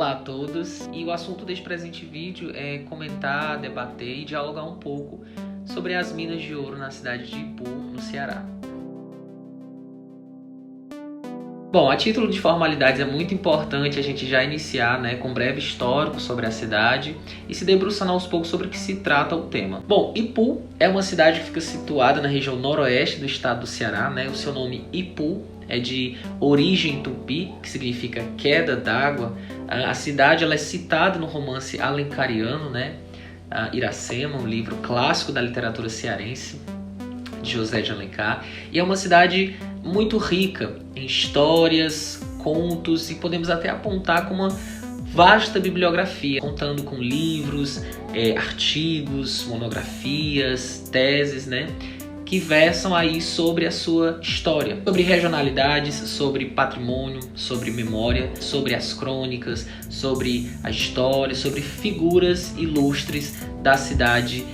Olá a todos, e o assunto deste presente vídeo é comentar, debater e dialogar um pouco sobre as minas de ouro na cidade de Ipu, no Ceará. Bom, a título de formalidades é muito importante a gente já iniciar com um breve histórico sobre a cidade e se debruçando aos poucos sobre o que se trata o tema. Bom, Ipu é uma cidade que fica situada na região noroeste do estado do Ceará, O seu nome Ipu é de origem tupi, que significa queda d'água. A cidade ela é citada no romance alencariano, Iracema, um livro clássico da literatura cearense, de José de Alencar, e é uma cidade muito rica em histórias, contos, e podemos até apontar com uma vasta bibliografia, contando com livros, artigos, monografias, teses, que versam aí sobre a sua história, sobre regionalidades, sobre patrimônio, sobre memória, sobre as crônicas, sobre a história, sobre figuras ilustres da cidade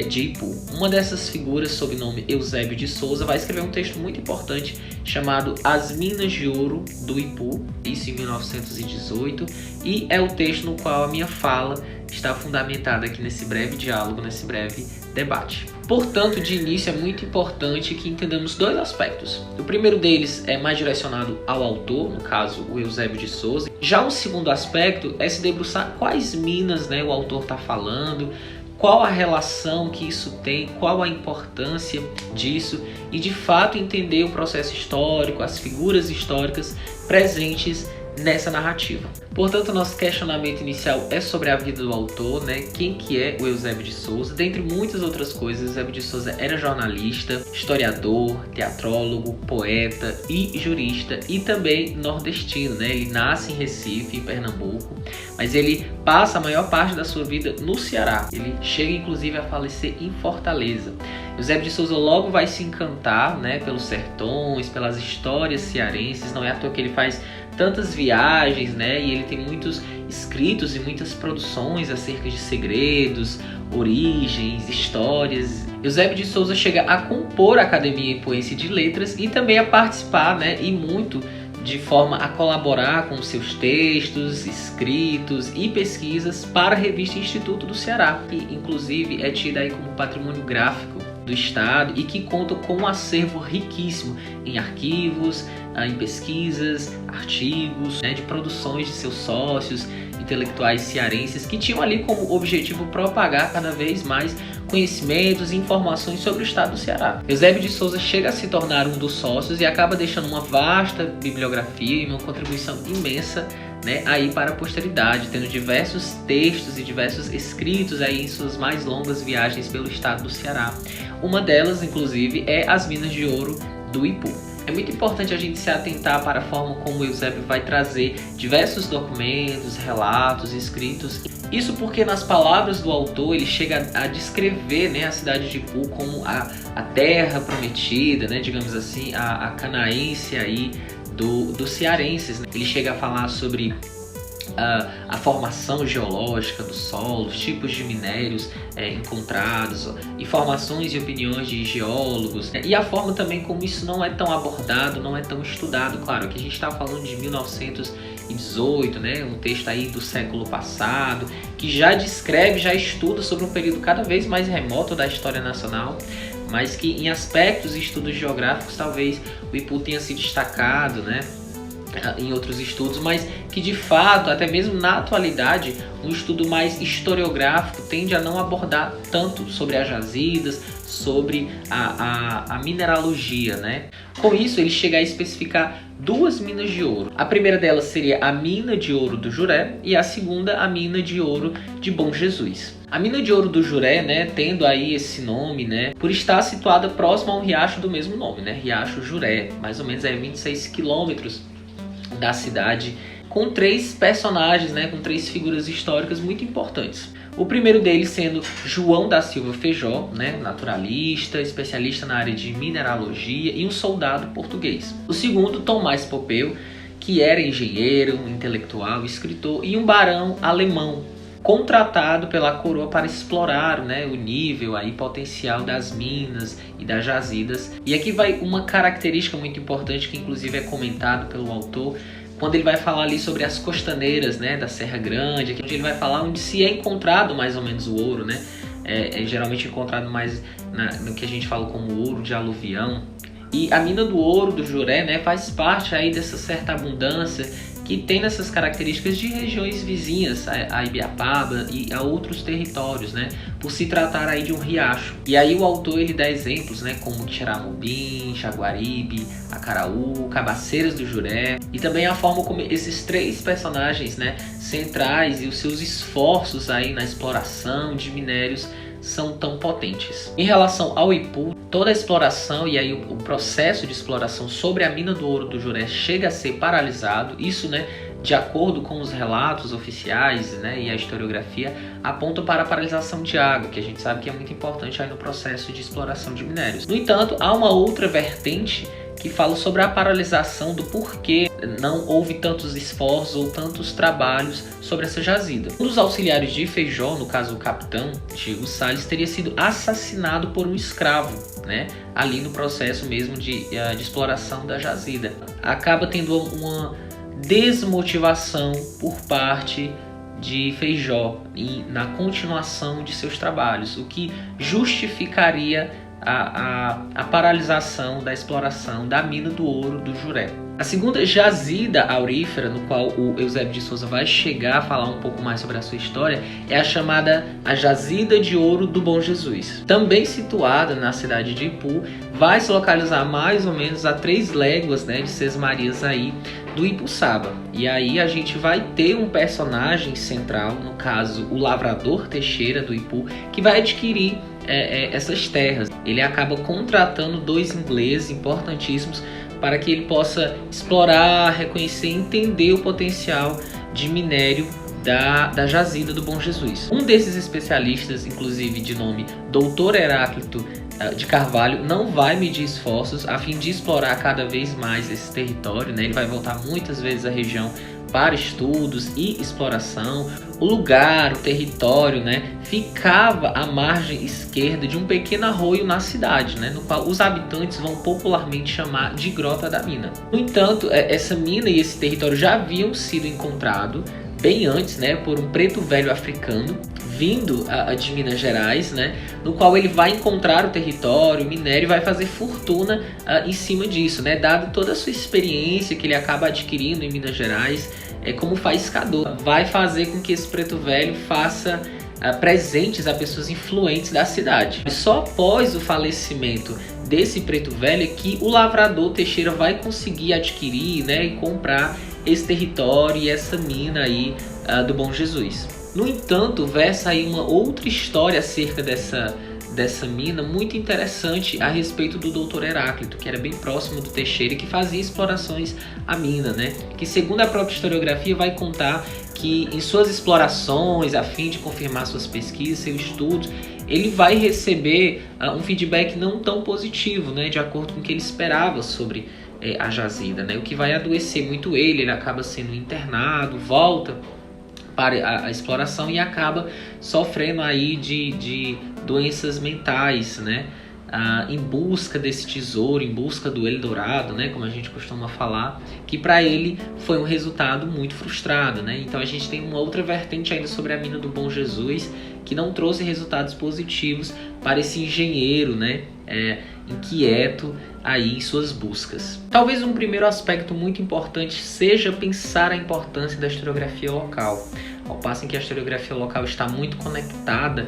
de Ipu. Uma dessas figuras, sob o nome Eusébio de Souza, vai escrever um texto muito importante chamado As Minas de Ouro do Ipu, isso em 1918, e é o texto no qual a minha fala está fundamentada aqui nesse breve diálogo, nesse breve debate. Portanto, de início é muito importante que entendamos dois aspectos. O primeiro deles é mais direcionado ao autor, no caso o Eusébio de Souza. Já o segundo aspecto é se debruçar quais minas o autor está falando, qual a relação que isso tem, qual a importância disso e de fato entender o processo histórico, as figuras históricas presentes nessa narrativa. Portanto, nosso questionamento inicial é sobre a vida do autor, Quem que é o Eusébio de Souza? Dentre muitas outras coisas, Eusébio de Souza era jornalista, historiador, teatrólogo, poeta e jurista, e também nordestino, Ele nasce em Recife, em Pernambuco, mas ele passa a maior parte da sua vida no Ceará. Ele chega inclusive a falecer em Fortaleza. Eusébio de Souza logo vai se encantar, pelos sertões, pelas histórias cearenses. Não é à toa que ele faz tantas viagens, e ele tem muitos escritos e muitas produções acerca de segredos, origens, histórias. Eusébio de Souza chega a compor a Academia Ipuense de Letras e também a participar, e muito de forma a colaborar com seus textos, escritos e pesquisas para a revista Instituto do Ceará, que inclusive é tida aí como patrimônio gráfico do estado e que conta com um acervo riquíssimo em arquivos, em pesquisas, artigos, de produções de seus sócios intelectuais cearenses que tinham ali como objetivo propagar cada vez mais conhecimentos e informações sobre o estado do Ceará. Eusébio de Souza chega a se tornar um dos sócios e acaba deixando uma vasta bibliografia e uma contribuição imensa aí para a posteridade, tendo diversos textos e diversos escritos aí em suas mais longas viagens pelo estado do Ceará. Uma delas, inclusive, é As Minas de Ouro do Ipu. É muito importante a gente se atentar para a forma como o Eusébio vai trazer diversos documentos, relatos, escritos. Isso porque nas palavras do autor ele chega a descrever a cidade de Ipu como a terra prometida, digamos assim, a canaense aí dos cearenses. Ele chega a falar sobre a formação geológica do solo, os tipos de minérios encontrados, informações e opiniões de geólogos, e a forma também como isso não é tão abordado, não é tão estudado. Claro que a gente está falando de 1918, um texto aí do século passado, que já descreve, já estuda sobre um período cada vez mais remoto da história nacional, mas que em aspectos e estudos geográficos talvez o Ipu tenha se destacado, em outros estudos, mas que de fato, até mesmo na atualidade, um estudo mais historiográfico tende a não abordar tanto sobre as jazidas, sobre a mineralogia, Com isso, ele chega a especificar duas minas de ouro. A primeira delas seria a mina de ouro do Juré e a segunda a mina de ouro de Bom Jesus. A mina de ouro do Juré, tendo aí esse nome, por estar situada próxima a um riacho do mesmo nome, Riacho Juré, mais ou menos 26 quilômetros da cidade, com três personagens, com três figuras históricas muito importantes. O primeiro deles sendo João da Silva Feijó, naturalista, especialista na área de mineralogia e um soldado português. O segundo, Tomás Popeu, que era engenheiro, intelectual, escritor e um barão alemão, contratado pela coroa para explorar o nível aí potencial das minas e das jazidas. E aqui vai uma característica muito importante que inclusive é comentado pelo autor, quando ele vai falar ali sobre as costaneiras, né, da Serra Grande, onde ele vai falar onde se é encontrado mais ou menos o ouro, né? É geralmente encontrado mais no que a gente fala como ouro de aluvião. E a mina do ouro do Juré, né, faz parte aí dessa certa abundância que tem nessas características de regiões vizinhas a Ibiapaba e a outros territórios, né, por se tratar aí de um riacho. E aí o autor ele dá exemplos, né, como Tiramubim, Jaguaribe, Acaraú, Cabaceiras do Juré, e também a forma como esses três personagens, né, centrais e os seus esforços aí na exploração de minérios são tão potentes. Em relação ao Ipu, toda a exploração e aí o processo de exploração sobre a mina do ouro do Juré chega a ser paralisado. Isso, né, de acordo com os relatos oficiais, né, e a historiografia, apontam para a paralisação de água, que a gente sabe que é muito importante aí no processo de exploração de minérios. No entanto, há uma outra vertente que fala sobre a paralisação do porquê não houve tantos esforços ou tantos trabalhos sobre essa jazida. Um dos auxiliares de Feijó, no caso o capitão Diego Salles, teria sido assassinado por um escravo, né, ali no processo mesmo de exploração da jazida. Acaba tendo uma desmotivação por parte de Feijó na continuação de seus trabalhos, o que justificaria a paralisação da exploração da mina do ouro do Juré. A segunda jazida aurífera, no qual o Eusébio de Souza vai chegar a falar um pouco mais sobre a sua história, é a chamada a Jazida de Ouro do Bom Jesus. Também situada na cidade de Ipu, vai se localizar mais ou menos a 3 léguas, né, de Sesmarias aí do Ipuçaba. E aí a gente vai ter um personagem central, no caso o lavrador Teixeira do Ipu, que vai adquirir essas terras. Ele acaba contratando 2 ingleses importantíssimos para que ele possa explorar, reconhecer e entender o potencial de minério da jazida do Bom Jesus. Um desses especialistas, inclusive de nome Dr. Heráclito de Carvalho, não vai medir esforços a fim de explorar cada vez mais esse território, né? Ele vai voltar muitas vezes à região para estudos e exploração. O lugar, o território, né, ficava à margem esquerda de um pequeno arroio na cidade, né, no qual os habitantes vão popularmente chamar de Grota da Mina. No entanto, essa mina e esse território já haviam sido encontrados bem antes, né, por um preto velho africano vindo de Minas Gerais, né, no qual ele vai encontrar o território, o minério, e vai fazer fortuna em cima disso, né, dado toda a sua experiência que ele acaba adquirindo em Minas Gerais como faiscador. Vai fazer com que esse preto velho faça presentes a pessoas influentes da cidade. Só após o falecimento desse preto velho é que o lavrador Teixeira vai conseguir adquirir, né, e comprar esse território e essa mina aí do Bom Jesus. No entanto, versa aí uma outra história acerca dessa mina muito interessante a respeito do Dr. Heráclito, que era bem próximo do Teixeira e que fazia explorações à mina, né? Que segundo a própria historiografia vai contar que em suas explorações, a fim de confirmar suas pesquisas, seus estudos, ele vai receber um feedback não tão positivo, né? De acordo com o que ele esperava sobre a jazida, né? O que vai adoecer muito ele acaba sendo internado, volta para a exploração e acaba sofrendo aí de doenças mentais, né? Em busca desse tesouro, em busca do Eldorado, né? Como a gente costuma falar, que para ele foi um resultado muito frustrado, né? Então a gente tem uma outra vertente ainda sobre a mina do Bom Jesus, que não trouxe resultados positivos para esse engenheiro, né? Inquieto aí em suas buscas. Talvez um primeiro aspecto muito importante seja pensar a importância da historiografia local, ao passo em que a historiografia local está muito conectada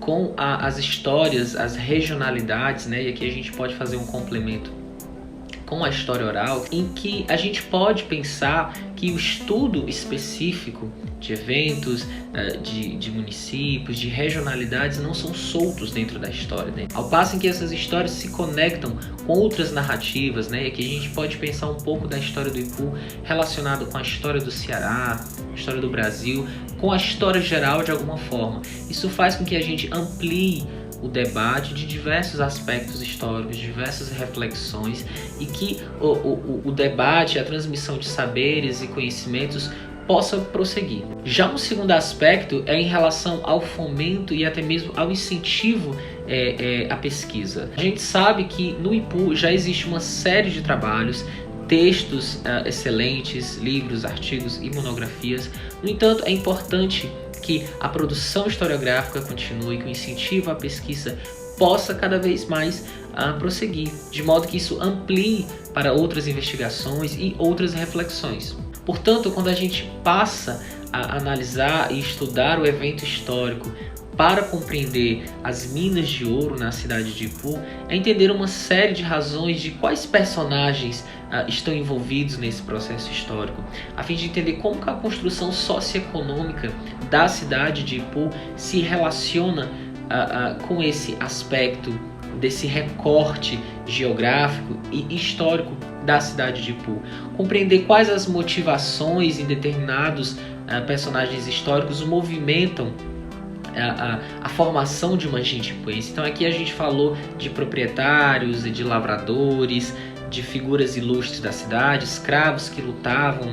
com as histórias, as regionalidades, né? E aqui a gente pode fazer um complemento com a história oral, em que a gente pode pensar que o estudo específico de eventos, de municípios, de regionalidades não são soltos dentro da história, né? Ao passo em que essas histórias se conectam com outras narrativas, né? E aqui a gente pode pensar um pouco da história do Ipu relacionado com a história do Ceará, a história do Brasil, com a história geral de alguma forma. Isso faz com que a gente amplie o debate de diversos aspectos históricos, diversas reflexões, e que o debate, a transmissão de saberes e conhecimentos possa prosseguir. Já um segundo aspecto é em relação ao fomento e até mesmo ao incentivo à pesquisa. A gente sabe que no Ipu já existe uma série de trabalhos textos excelentes, livros, artigos e monografias. No entanto, é importante que a produção historiográfica continue, que o incentivo à pesquisa possa cada vez mais prosseguir, de modo que isso amplie para outras investigações e outras reflexões. Portanto, quando a gente passa a analisar e estudar o evento histórico para compreender as minas de ouro na cidade de Ipu, é entender uma série de razões de quais personagens estão envolvidos nesse processo histórico, a fim de entender como que a construção socioeconômica da cidade de Ipu se relaciona com esse aspecto desse recorte geográfico e histórico da cidade de Ipu. Compreender quais as motivações em determinados personagens históricos movimentam a formação de uma gente ipuense. Então aqui a gente falou de proprietários e de lavradores, de figuras ilustres da cidade, escravos que lutavam,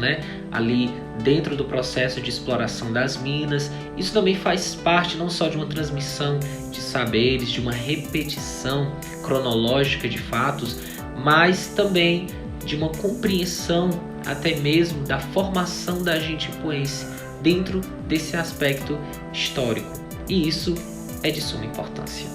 ali dentro do processo de exploração das minas. Isso também faz parte não só de uma transmissão de saberes, de uma repetição cronológica de fatos, mas também de uma compreensão até mesmo da formação da gente ipuense dentro desse aspecto histórico. E isso é de suma importância.